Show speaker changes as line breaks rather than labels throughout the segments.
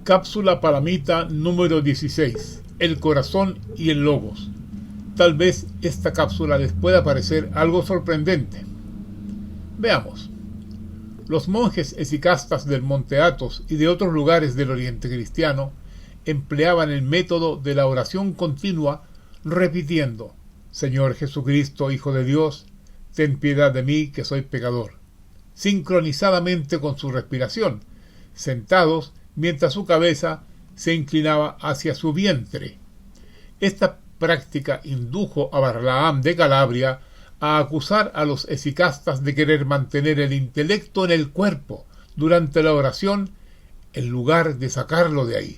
Cápsula palamita número 16. El corazón y el logos. Tal vez esta cápsula les pueda parecer algo sorprendente. Veamos. Los monjes esicastas del Monte Athos y de otros lugares del Oriente cristiano empleaban el método de la oración continua repitiendo: Señor Jesucristo, Hijo de Dios, ten piedad de mí que soy pecador, sincronizadamente con su respiración, sentados mientras su cabeza se inclinaba hacia su vientre. Esta práctica indujo a Balaam de Calabria a acusar a los esicastas de querer mantener el intelecto en el cuerpo durante la oración en lugar de sacarlo de ahí.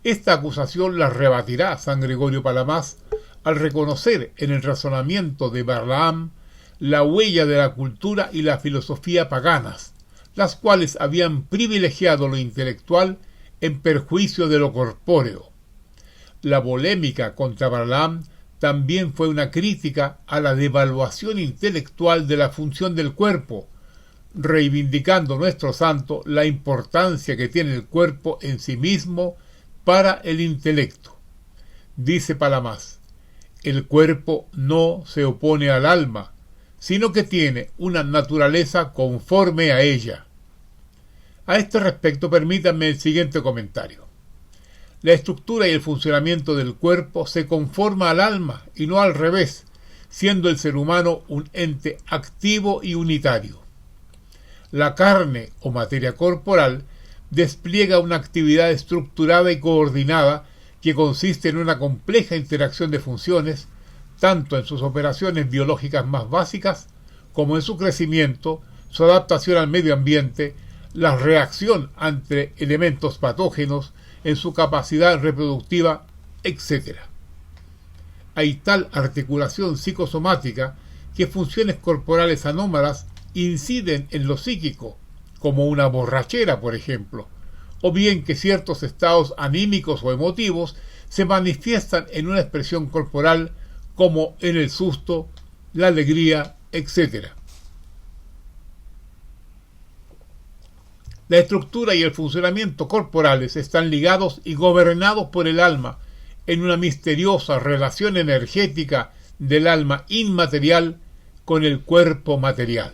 Esta acusación la rebatirá San Gregorio Palamas al reconocer en el razonamiento de Balaam la huella de la cultura y la filosofía paganas, las cuales habían privilegiado lo intelectual en perjuicio de lo corpóreo. La polémica contra Balaam también fue una crítica a la devaluación intelectual de la función del cuerpo, reivindicando nuestro santo la importancia que tiene el cuerpo en sí mismo para el intelecto. Dice Palamas: el cuerpo no se opone al alma, sino que tiene una naturaleza conforme a ella. A este respecto, permítanme el siguiente comentario. La estructura y el funcionamiento del cuerpo se conforma al alma y no al revés, siendo el ser humano un ente activo y unitario. La carne o materia corporal despliega una actividad estructurada y coordinada que consiste en una compleja interacción de funciones, tanto en sus operaciones biológicas más básicas, como en su crecimiento, su adaptación al medio ambiente, la reacción ante elementos patógenos, en su capacidad reproductiva, etc. Hay tal articulación psicosomática que funciones corporales anómalas inciden en lo psíquico, como una borrachera, por ejemplo, o bien que ciertos estados anímicos o emotivos se manifiestan en una expresión corporal, como en el susto, la alegría, etc. La estructura y el funcionamiento corporales están ligados y gobernados por el alma en una misteriosa relación energética del alma inmaterial con el cuerpo material.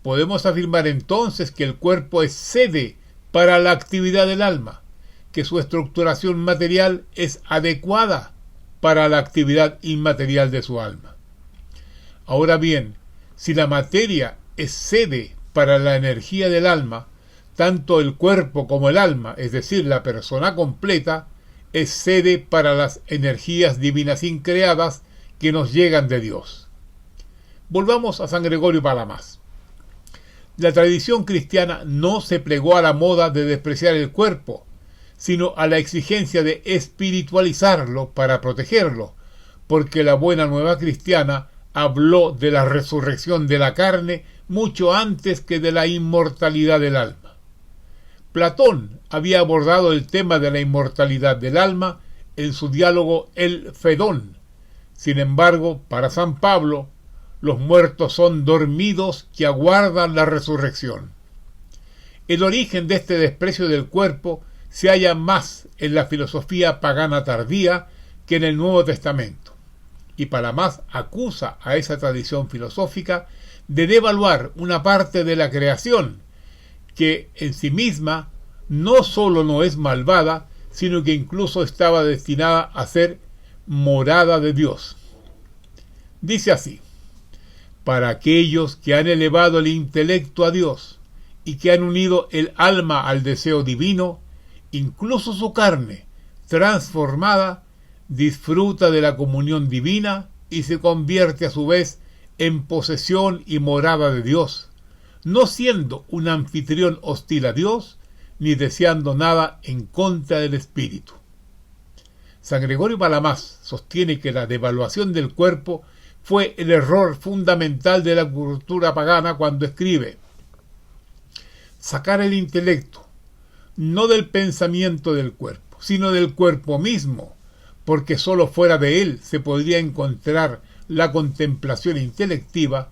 Podemos afirmar entonces que el cuerpo es sede para la actividad del alma, que su estructuración material es adecuada para la actividad inmaterial de su alma. Ahora bien, si la materia es sede para la energía del alma, tanto el cuerpo como el alma, es decir, la persona completa, es sede para las energías divinas increadas que nos llegan de Dios. Volvamos a San Gregorio Palamas. La tradición cristiana no se plegó a la moda de despreciar el cuerpo, sino a la exigencia de espiritualizarlo para protegerlo, porque la buena nueva cristiana habló de la resurrección de la carne mucho antes que de la inmortalidad del alma. Platón había abordado el tema de la inmortalidad del alma en su diálogo El Fedón. Sin embargo, para San Pablo, los muertos son dormidos que aguardan la resurrección. El origen de este desprecio del cuerpo se halla más en la filosofía pagana tardía que en el Nuevo Testamento, y Palamas acusa a esa tradición filosófica de devaluar una parte de la creación que en sí misma no solo no es malvada, sino que incluso estaba destinada a ser morada de Dios. Dice así: para aquellos que han elevado el intelecto a Dios y que han unido el alma al deseo divino, incluso su carne, transformada, disfruta de la comunión divina y se convierte a su vez en posesión y morada de Dios, no siendo un anfitrión hostil a Dios, ni deseando nada en contra del espíritu. San Gregorio Palamas sostiene que la devaluación del cuerpo fue el error fundamental de la cultura pagana cuando escribe: sacar el intelecto, no del pensamiento del cuerpo, sino del cuerpo mismo, porque sólo fuera de él se podría encontrar la contemplación intelectiva,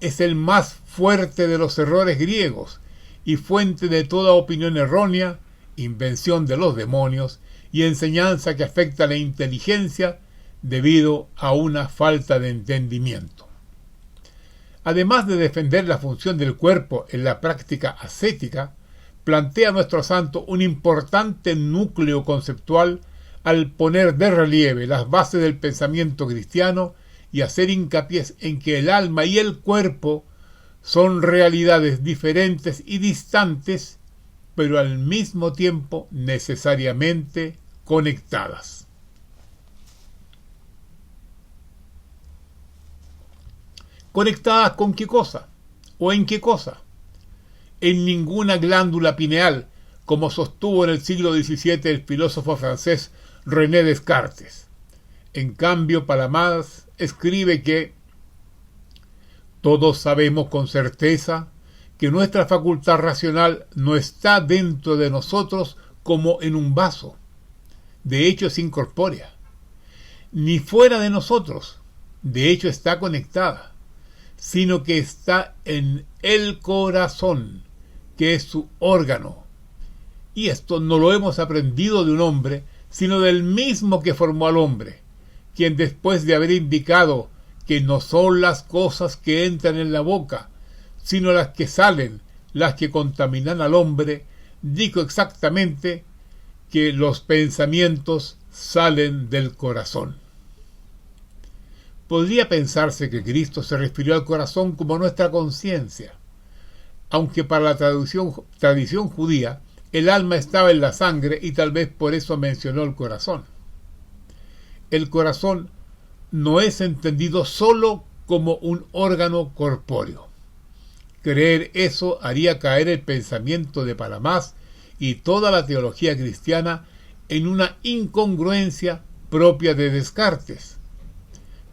es el más fuerte de los errores griegos y fuente de toda opinión errónea invención de los demonios y enseñanza que afecta a la inteligencia debido a una falta de entendimiento. Además de defender la función del cuerpo en la práctica ascética, plantea nuestro santo un importante núcleo conceptual al poner de relieve las bases del pensamiento cristiano y hacer hincapié en que el alma y el cuerpo son realidades diferentes y distantes, pero al mismo tiempo necesariamente conectadas. ¿Conectadas con qué cosa? ¿O en qué cosa? En ninguna glándula pineal, como sostuvo en el siglo XVII el filósofo francés René Descartes. En cambio, Palamas escribe que todos sabemos con certeza que nuestra facultad racional no está dentro de nosotros como en un vaso, de hecho es incorpórea, ni fuera de nosotros, de hecho está conectada, sino que está en el corazón, que es su órgano. Y esto no lo hemos aprendido de un hombre, sino del mismo que formó al hombre, quien después de haber indicado que no son las cosas que entran en la boca, sino las que salen, las que contaminan al hombre, dijo exactamente que los pensamientos salen del corazón. Podría pensarse que Cristo se refirió al corazón como nuestra conciencia, aunque para la tradición judía el alma estaba en la sangre y tal vez por eso mencionó el corazón. El corazón no es entendido solo como un órgano corpóreo. Creer eso haría caer el pensamiento de Palamas y toda la teología cristiana en una incongruencia propia de Descartes.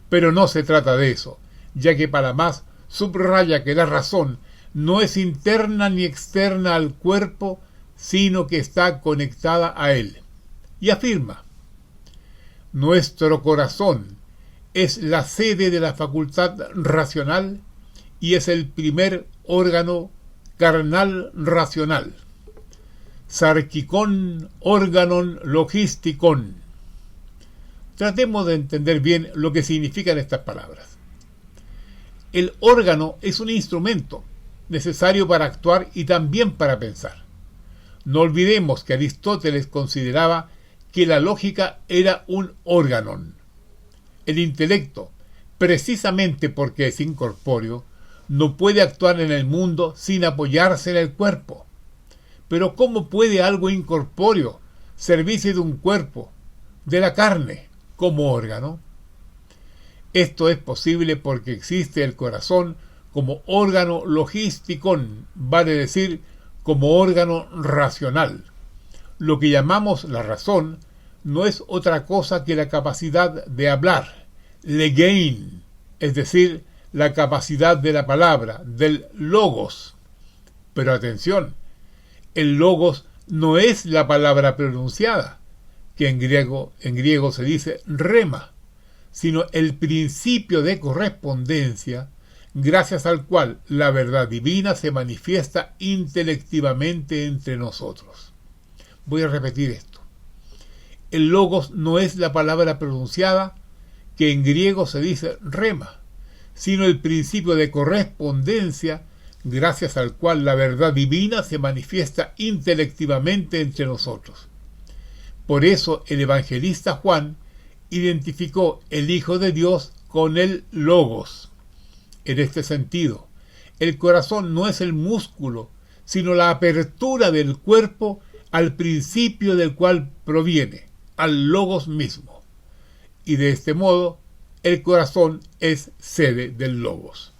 Pero no se trata de eso, ya que Palamas subraya que la razón no es interna ni externa al cuerpo, sino que está conectada a él. Y afirma: nuestro corazón es la sede de la facultad racional y es el primer órgano carnal racional. Sarkikon organon logistikon. Tratemos de entender bien lo que significan estas palabras. El órgano es un instrumento necesario para actuar y también para pensar. No olvidemos que Aristóteles consideraba que la lógica era un órganon. El intelecto, precisamente porque es incorpóreo, no puede actuar en el mundo sin apoyarse en el cuerpo. Pero ¿cómo puede algo incorpóreo servirse de un cuerpo, de la carne, como órgano? Esto es posible porque existe el corazón como órgano logisticón, vale decir, como órgano racional. Lo que llamamos la razón no es otra cosa que la capacidad de hablar, legein, es decir, la capacidad de la palabra, del logos. Pero atención, el logos no es la palabra pronunciada, que en griego se dice rema, sino el principio de correspondencia, gracias al cual la verdad divina se manifiesta intelectivamente entre nosotros. Voy a repetir esto. El logos no es la palabra pronunciada, que en griego se dice rema, sino el principio de correspondencia, gracias al cual la verdad divina se manifiesta intelectivamente entre nosotros. Por eso el evangelista Juan identificó el Hijo de Dios con el logos. En este sentido, el corazón no es el músculo, sino la apertura del cuerpo al principio del cual proviene, al logos mismo. Y de este modo, el corazón es sede del logos.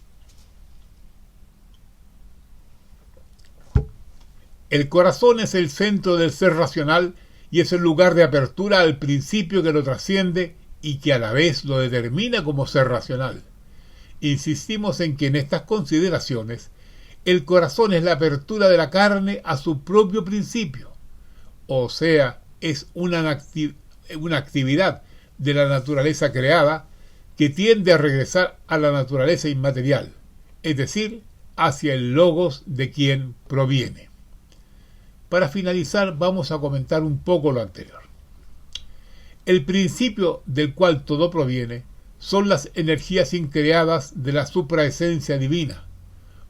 El corazón es el centro del ser racional y es el lugar de apertura al principio que lo trasciende y que a la vez lo determina como ser racional. Insistimos en que en estas consideraciones el corazón es la apertura de la carne a su propio principio, o sea, es una actividad de la naturaleza creada que tiende a regresar a la naturaleza inmaterial, es decir, hacia el logos de quien proviene. Para finalizar, vamos a comentar un poco lo anterior. El principio del cual todo proviene son las energías increadas de la supraesencia divina,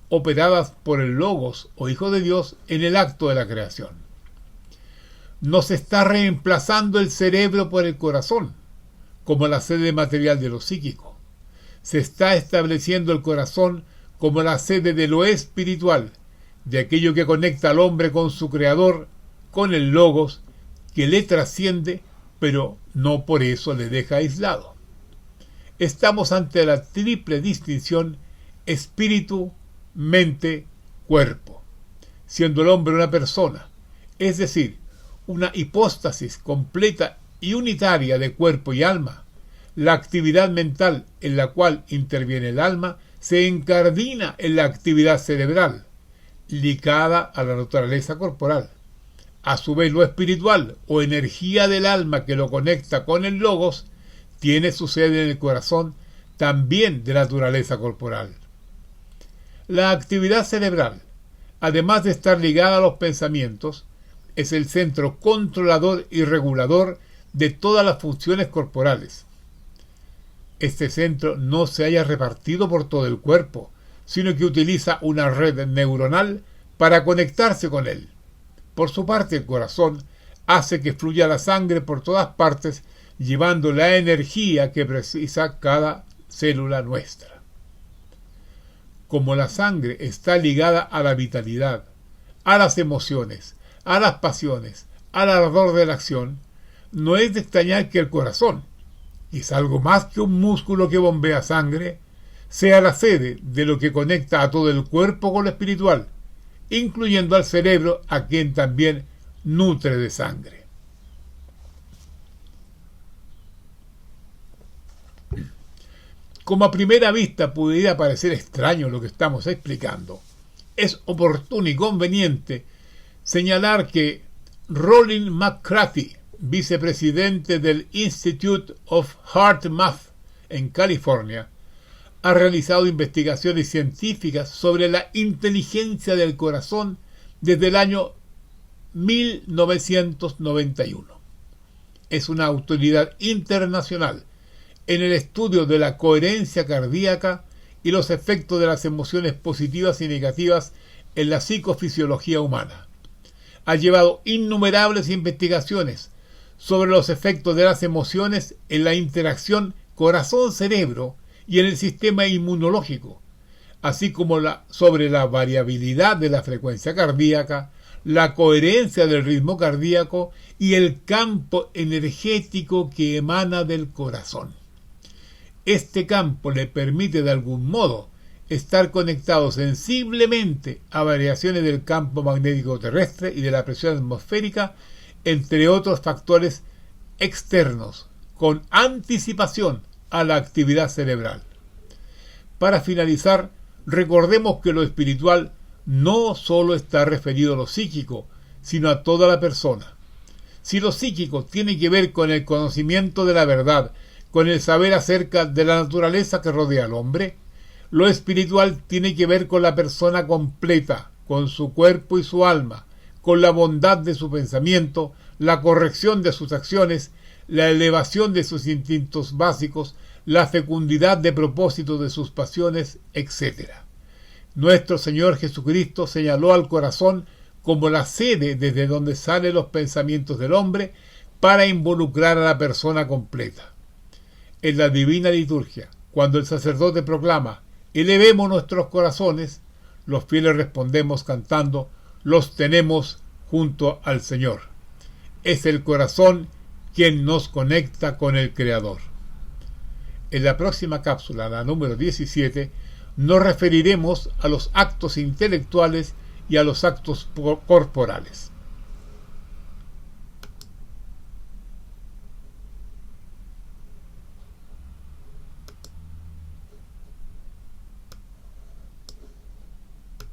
operadas por el Logos o Hijo de Dios en el acto de la creación. No se está reemplazando el cerebro por el corazón, como la sede material de lo psíquico. Se está estableciendo el corazón como la sede de lo espiritual, de aquello que conecta al hombre con su Creador, con el Logos, que le trasciende, pero no por eso le deja aislado. Estamos ante la triple distinción espíritu, mente, cuerpo, siendo el hombre una persona, es decir, una hipóstasis completa y unitaria de cuerpo y alma. La actividad mental en la cual interviene el alma se incardina en la actividad cerebral, ligada a la naturaleza corporal. A su vez, lo espiritual o energía del alma que lo conecta con el Logos tiene su sede en el corazón, también de naturaleza corporal. La actividad cerebral, además de estar ligada a los pensamientos, es el centro controlador y regulador de todas las funciones corporales. Este centro no se halla repartido por todo el cuerpo, sino que utiliza una red neuronal para conectarse con él. Por su parte, el corazón hace que fluya la sangre por todas partes, llevando la energía que precisa cada célula nuestra. Como la sangre está ligada a la vitalidad, a las emociones, a las pasiones, al ardor de la acción, no es de extrañar que el corazón, y es algo más que un músculo que bombea sangre, sea la sede de lo que conecta a todo el cuerpo con lo espiritual, incluyendo al cerebro, a quien también nutre de sangre. Como a primera vista pudiera parecer extraño lo que estamos explicando, es oportuno y conveniente señalar que Rollin McCarthy, vicepresidente del Institute of Heart Math en California, ha realizado investigaciones científicas sobre la inteligencia del corazón desde el año 1991. Es una autoridad internacional en el estudio de la coherencia cardíaca y los efectos de las emociones positivas y negativas en la psicofisiología humana. Ha llevado innumerables investigaciones sobre los efectos de las emociones en la interacción corazón-cerebro y en el sistema inmunológico, así como sobre la variabilidad de la frecuencia cardíaca, la coherencia del ritmo cardíaco y el campo energético que emana del corazón. Este campo le permite de algún modo estar conectado sensiblemente a variaciones del campo magnético terrestre y de la presión atmosférica, entre otros factores externos, con anticipación a la actividad cerebral. Para finalizar, recordemos que lo espiritual no solo está referido a lo psíquico, sino a toda la persona. Si lo psíquico tiene que ver con el conocimiento de la verdad, con el saber acerca de la naturaleza que rodea al hombre, lo espiritual tiene que ver con la persona completa, con su cuerpo y su alma, con la bondad de su pensamiento, la corrección de sus acciones, la elevación de sus instintos básicos, la fecundidad de propósito de sus pasiones, etc. Nuestro Señor Jesucristo señaló al corazón como la sede desde donde salen los pensamientos del hombre para involucrar a la persona completa. En la divina liturgia, cuando el sacerdote proclama «Elevemos nuestros corazones», los fieles respondemos cantando «Los tenemos junto al Señor». Es el corazón quien nos conecta con el Creador. En la próxima cápsula, la número 17, nos referiremos a los actos intelectuales y a los actos corporales.